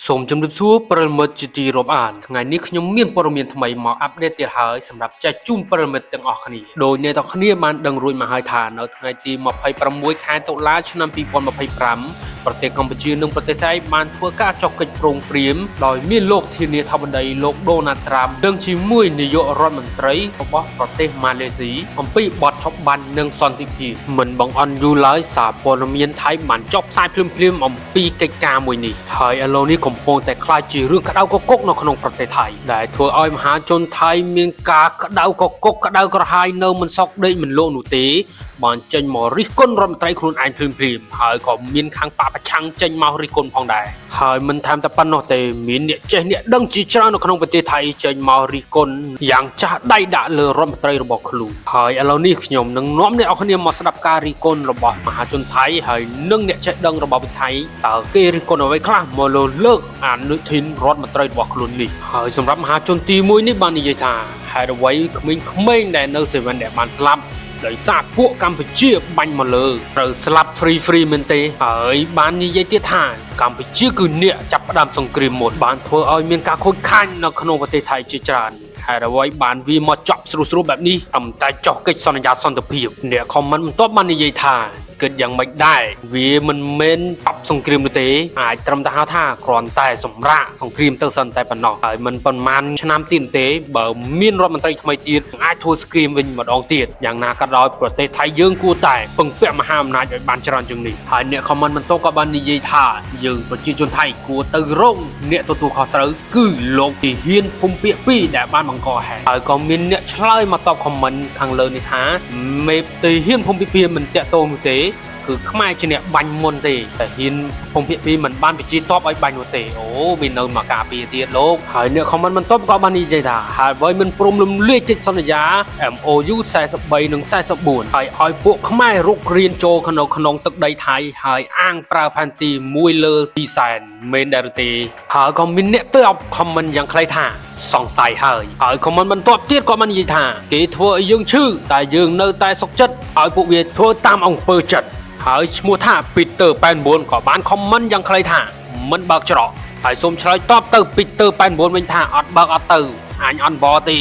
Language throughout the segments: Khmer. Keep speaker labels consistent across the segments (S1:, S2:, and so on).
S1: សូមជម្រាបសួរប្រិមិត្តជាទីរាប់អានថ្ងៃនេះខ្ញុំមានព័ត៌មានថ្មីមកអាប់ដេតទៀតហើយសម្រាប់ចែកជូនប្រិមិត្តទាំងអស់គ្នាដោយអ្នកទាំងគ្នាបានដឹងរួចមកហើយថានៅថ្ងៃទី26ខែតុលាឆ្នាំ2025ប្រទេសកម្ពុជានិងប្រទេសថៃបានធ្វើការចុះកិច្ចព្រមព្រៀងដោយមានលោកធានាធិបតីលោកដូណាល់ត្រាំនិងជាមួយនាយករដ្ឋមន្ត្រីរបស់ប្រទេសម៉ាឡេស៊ីអំពីបទឈប់បាញ់និងសន្តិភាពមិនបង្អន់យូរឡើយសារព័ត៌មានថៃបានចុះផ្សាយភ្លាមៗអំពីកិច្ចការមួយនេះហើយឥឡូវនេះកំពុងតែក្លាយជារឿងក្តៅគគុកនៅក្នុងប្រទេសថៃដែលធ្វើឲ្យមហាជនថៃមានការក្តៅគគុកក្តៅក្រហាយនៅមិនសក់ដេកមិនលោកនោះទេបានចេញមករិះគន់រដ្ឋមន្ត្រីខ្លួនឯងភ្លាមៗហើយក៏មានខាងបកប្រឆាំងចេញមករិះគន់ផងដែរហើយមិនថែមតែប៉ុណ្ណោះទេមានអ្នកចេះអ្នកដឹងជាច្រើននៅក្នុងប្រទេសថៃចេញមករិះគន់យ៉ាងចាស់ដៃដាក់លើរដ្ឋមន្ត្រីរបស់ខ្លួនហើយឥឡូវនេះខ្ញុំនឹងនាំអ្នកនរគ្នាមកស្ដាប់ការរិះគន់របស់មហាជនថៃហើយនិងអ្នកចេះដឹងរបស់ប្រទេសថៃតើគេរិះគន់អ្វីខ្លះមកលើកអនុทิនរដ្ឋមន្ត្រីរបស់ខ្លួននេះហើយសម្រាប់មហាជនទី1នេះបាននិយាយថាហេតុអ្វីក្មេងៗដែលនៅសេវិនដែលបានស្លាប់ដោយសារពួកកម្ពុជាបាញ់មកលើត្រូវស្លាប់ free មែនទេហើយបាននិយាយទៀតថាកម្ពុជាគឺអ្នកចាប់ផ្ដើមសង្គ្រាមមកបានធ្វើឲ្យមានការខូចខាតនៅក្នុងប្រទេសថៃជាច្រើនហើយអ្វីបានវាមកចប់ស្រួលបែបនេះតែចោះកិច្ចសន្យាសន្តិភាពអ្នកខមមិនបន្ទាប់បាននិយាយថាគិតយ៉ាងម៉េចដែរវាមិនមែនបបសង្គ្រាមទេអាចត្រឹមតែហៅថាគ្រាន់តែសម្រាកសង្គ្រាមទៅសិនតែប៉ុណ្ណោះហើយមិនប៉ុន្មានឆ្នាំទៀតទេបើមានរដ្ឋមន្ត្រីថ្មីទៀតអាចធ្វើសង្គ្រាមវិញម្ដងទៀតយ៉ាងណាក៏ដោយប្រទេសថៃយើងគួរតែពឹងពាក់មហាអំណាចឲ្យបានច្រើនជាងនេះហើយអ្នកខមមិនបន្ទាប់ក៏បាននិយាយថាយើងប្រជាជនថៃគួរទៅរងអ្នកទទួលខុសត្រូវគឺលោកទីហ៊ានភូមិពាក2ដែលបានបង្កហេតុហើយក៏មានអ្នកឆ្លើយមកតបខមមិនខាងលើនេះថាមេទីហ៊ានភូមិពាក2មិនតាក់ទងនោះទេគឺខ្មែរជាអ្នកបាញ់មុនទេតែហ៊ានភូមិភាគ2មិនបានបញ្ជាតបឲ្យបាញ់នោះទេអូមាននៅមកការពារទៀតលោកហើយអ្នកខមមិនបន្ទាប់ក៏បាននិយាយថាហើយបើមិនព្រមលំលាយកិច្ចសន្យា MOU 43និង44ហើយឲ្យពួកខ្មែររុករៀនចូលក្នុងទឹកដីថៃហើយអាងប្រើផែនទីមួយលើ2សែនមែនដែរទេហើយក៏មានអ្នកទៅខមមិនយ៉ាងខ្លីថាសង្ស័យហើយខមមិនបន្ទាប់ទៀតក៏បាននិយាយថាគេធ្វើឲ្យយើងឈឺតែយើងនៅតែសុខចិត្តឲ្យពួកវាធ្វើតាមអង្គើចិត្តហើយឈ្មោះថា Peter 89ក៏បានខមមិនយ៉ាងខ្លីថាមិនបើកច្រកហើយសូមឆ្លើយតបទៅ Peter 89វិញថាអត់បើកអត់ទៅអញអន់បទេ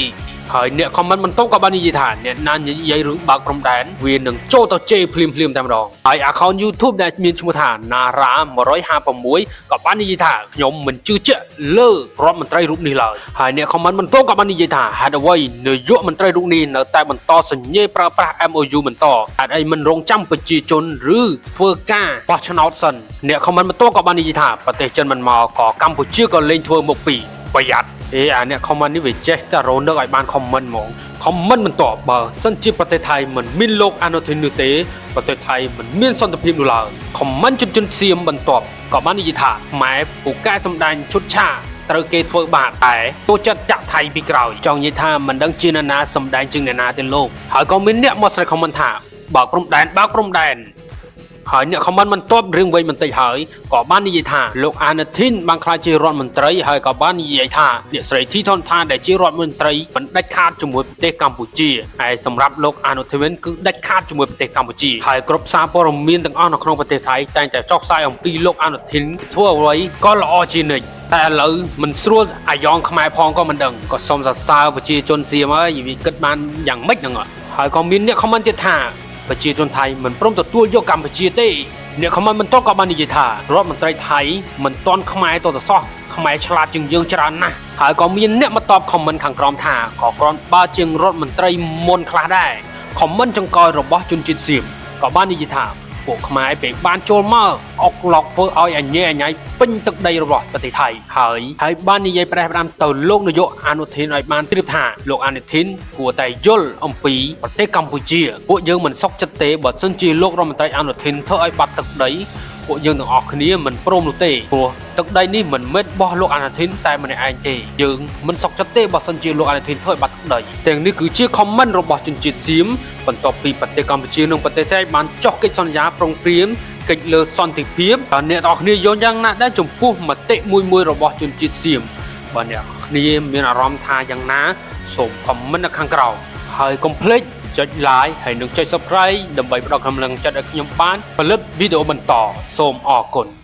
S1: ហើយអ្នកខមមិនបន្ទាប់ក៏បាននិយាយថាអ្នកណានិយាយរឿងបើកព្រំដែនវានឹងចូលទៅជេរភ្លាមតែម្ដងហើយ account YouTube ដែលមានឈ្មោះថា Nara 156ក៏បាននិយាយថាខ្ញុំមិនជឿជាក់លើរដ្ឋមន្ត្រីរូបនេះឡើយហើយអ្នកខមមិនបន្ទាប់ក៏បាននិយាយថាហេតុអ្វីនាយកមន្ត្រីរូបនេះនៅតែបន្តសញ្ញេប្រើប្រាស់ MOU បន្តហេតុអីមិនរងចាំប្រជាជនឬធ្វើការបោះឆ្នោតសិនអ្នកខមមិនបន្ទាប់ក៏បាននិយាយថាប្រទេសចិនមិនមកក៏កម្ពុជាក៏លែងធ្វើមុខពីប្រយ័ត្នអាអ្នកខមមិននេះវាចេះតែរនឹកឲ្យបានខមមិនហ្មងខមមិនបន្តបើសិនជាប្រទេសថៃមិនមានលោកអនុทิននោះទេប្រទេសថៃមិនមានសន្តិភាពនោះឡើយខមមិនជនសៀមបន្ទាប់ក៏បាននិយាយថាម៉ែពូកែសម្ដែងឈុតឆាត្រូវគេធ្វើបាបតែទូចិត្តចាក់ថៃពីក្រោយចង់និយាយថាមិនដឹងជានរណាសម្ដែងជាងនរណាទេលោកហើយក៏មានអ្នកមកស្រែកខមមិនថាបើកព្រំដែនហើយអ្នកខមមិនបន្ទាប់រឿងវិញបន្តិចហើយក៏បាននិយាយថាលោកអានុធីនបានក្លាយជារដ្ឋមន្ត្រីហើយក៏បាននិយាយថាអ្នកស្រីធីថនថាដែលជារដ្ឋមន្ត្រីមិនដាច់ខាតជាមួយប្រទេសកម្ពុជាហើយសម្រាប់លោកអានុធីនគឺដាច់ខាតជាមួយប្រទេសកម្ពុជាហើយគ្រប់សារព័ត៌មានទាំងអស់នៅក្នុងប្រទេសថៃតែងតែចុះផ្សាយអំពីលោកអានុធីនធ្វើអ្វីក៏ល្អជានិច្ចតែឥឡូវមិនស្រួលអាយ៉ងខ្មែរផងក៏មិនដឹងក៏សូមសរសើរប្រជាជនសៀមហើយវាគិតបានយ៉ាងម៉េចហ្នឹងហើយក៏មានអ្នកខមមិនទៀតថាប្រជាជនថៃមិនព្រមទទួលយកកម្ពុជាទេអ្នកខមមិនបន្ទាប់ក៏បាននិយាយថារដ្ឋមន្ត្រីថៃមិនទាន់ខ្មែរទៅសោះខ្មែរឆ្លាតជាងយើងច្រើនណាស់ហើយក៏មានអ្នកមកតបខមមិនខាងក្រោមថាក៏គ្រាន់បើជាងរដ្ឋមន្ត្រីមុនខ្លះដែរខមមិនចង្កោយរបស់ជនជាតិសៀមក៏បាននិយាយថាពួកខ្មែរពេលបានចូលមកអុកឡុកធ្វើឲ្យអញញ៉ៃពេញទឹកដីរបស់ប្រទេសថៃហើយបាននិយាយប្រេះផ្ដាំទៅលោកនាយកអនុทิនឲ្យបានប្រៀបថាលោកអនុทิនគួរតែយល់អំពីប្រទេសកម្ពុជាពួកយើងមិនសុខចិត្តទេបើសិនជាលោករដ្ឋមន្ត្រីអនុทินធ្វើឲ្យបាត់ទឹកដីពួកយើងទាំងអស់គ្នាមិនព្រមនោះទេព្រោះទឹកដីនេះមិនមែនរបស់លោកអនុทินតែម្នាក់ឯងទេយើងមិនសុខចិត្តទេបើសិនជាលោកអនុทินធ្វើឲ្យបាត់ទឹកដីទាំងនេះគឺជាខមមិនរបស់ជនជាតិសៀមបន្ទាប់ពីប្រទេសកម្ពុជានិងប្រទេសថៃបានចុះកិច្ចសន្យាព្រមព្រៀងកិច្ចលើសន្តិភាពហើយអ្នកទាំងអស់គ្នាយល់យ៉ាងណាដែរចំពោះមតិមួយរបស់ជនជាតិសៀមបើអ្នកគ្នាមានអារម្មណ៍ថាយ៉ាងណាសូមខមមិននៅខាងក្រោមហើយកុំភ្លេចចុច like ហើយនិងចុច subscribe ដើម្បីផ្ដល់កម្លាំងចិត្តឲ្យខ្ញុំបានផលិតវីដេអូបន្តសូមអរគុណ